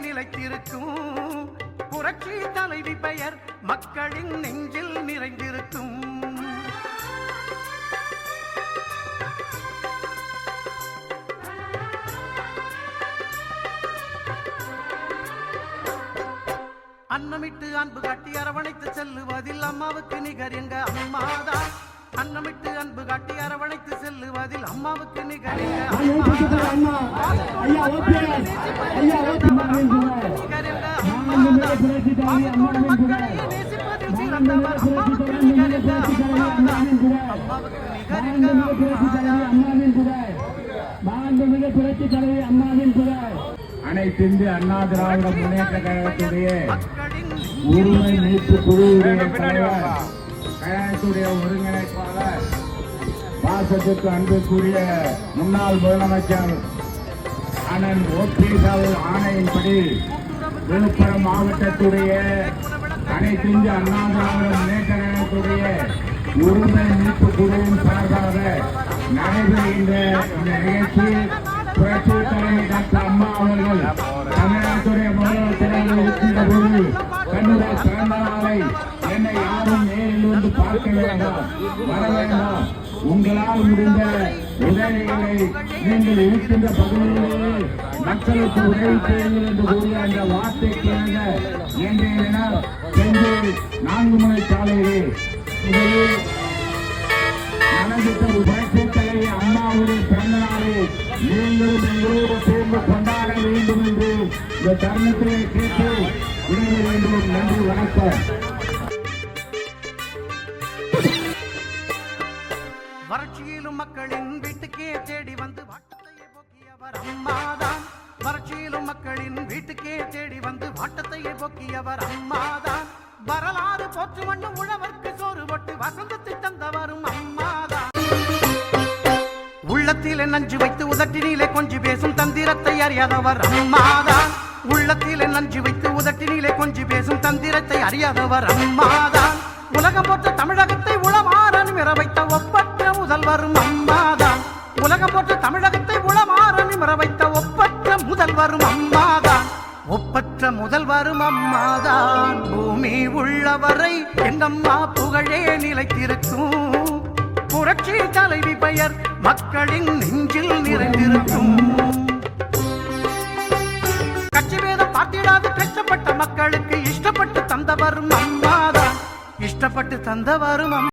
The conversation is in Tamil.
நிலைத்திருக்கும் புரட்சி தலைவி பெயர் மக்களின் நெஞ்சில் நிறைந்திருக்கும். அன்னமிட்டு அன்பு காட்டி அரவணைத்து செல்லுவதில் அம்மாவுக்கு நிகர் எங்க அம்மாதான். அன்னமிட்டு அன்பு காட்டி அரவணைத்து செல்லுவதில் அம்மாவுக்கு நிகர் எங்க நேசிப்பதில் சிறந்தவர் அம்மாவுக்கு நிகர் எங்க அம்மாவுக்கு நிகர் எங்க புரட்சி தலைவி அம்மாவின் புகழ். அனைத்து இந்திய அண்ணா திராவிட முன்னேற்ற கழகத்துடைய உரிமை மீட்பு குழுவுடைய தலைவர், கழகத்துடைய ஒருங்கிணைப்பாளர், பாசத்துக்கு அன்புக்குரிய முன்னாள் முதலமைச்சர் அண்ணன் ஓபிஎஸ் ஆணையின்படி விழுப்புரம் மாவட்டத்துடைய அனைத்து இந்திய அண்ணா திராவிட முன்னேற்ற கழகத்துடைய உரிமை மீட்பு குழுவின் சார்பாக நடைபெறுகின்ற இந்த நிகழ்ச்சி புரட்சி தலைவர் டாக்டர் அம்மா அவர்கள் தமிழ்நாட்டுடைய முதலமைச்சராக இருக்கின்ற போது தன்னுடைய பிறந்த நாளை என்னை யாரும் நேரில் வந்து பார்க்க வேண்டாம், வர வேண்டாம், உங்களால் முடிந்த உதவிகளை நீங்கள் இருக்கின்ற பகுதிகளிலே மக்களுக்கு உதவி செய்யுங்கள் என்று கூறிய அந்த வார்த்தைக்கு இன்றைய தினம் சென்று 4 முனை சாலையிலே முதலில் நலத்திட்ட புரட்சி தலைவி அம்மாவுடைய பிறந்த நாளை நீங்களும் எங்களோடு சேர்ந்து கொண்டாட வேண்டும் என்று இந்த தருணத்திலே கேட்டு விடுதலை வேண்டும். நன்றி, வணக்கம். வறட்சியிலும் மக்களின் வீட்டுக்கே தேடி வந்து வாட்டத்தையே போக்கியவர் அம்மாதான். வறட்சியிலும் மக்களின் வீட்டுக்கே தேடி வந்து வாட்டத்தையே போக்கியவர் அம்மாதான். வரலாறு போற்று மண்ணு உழவர்க்கு சோறு போட்டு வசந்தத்தை தந்தவரும் அம்மாதான். உள்ளத்திலே நஞ்சு வைத்து உதட்டினிலே கொஞ்சி பேசும் தந்திரத்தை அறியாதவர் அம்மாதான். உள்ளத்திலே நஞ்சு வைத்து உதட்டினிலே கொஞ்சி பேசும் தந்திரத்தை அறியாதவர் அம்மாதான். உலகம் போற்ற தமிழகத்தை உளமாற நிமிர வைத்த ஒப்பற்ற முதல்வரும் அம்மாதான். உலகம் போற்ற தமிழகத்தை உளமாற நிமிர வைத்த ஒப்பற்ற முதல்வரும் அம்மாதான். ஒப்பற்ற முதல்வரும் அம்மாதான். பூமி உள்ளவரை எங்கம்மா புகழே நிலைத்திருக்கும். புரட்சி தலைவி பெயர் மக்களின் நெஞ்சில் நிறைந்திருக்கும். கட்சி வேதம் பார்த்திடாது கஷ்டப்பட்ட மக்களுக்கு இஷ்டப்பட்டு தந்தவரும் அம்மாதான். இஷ்டப்பட்டு தந்தவரும்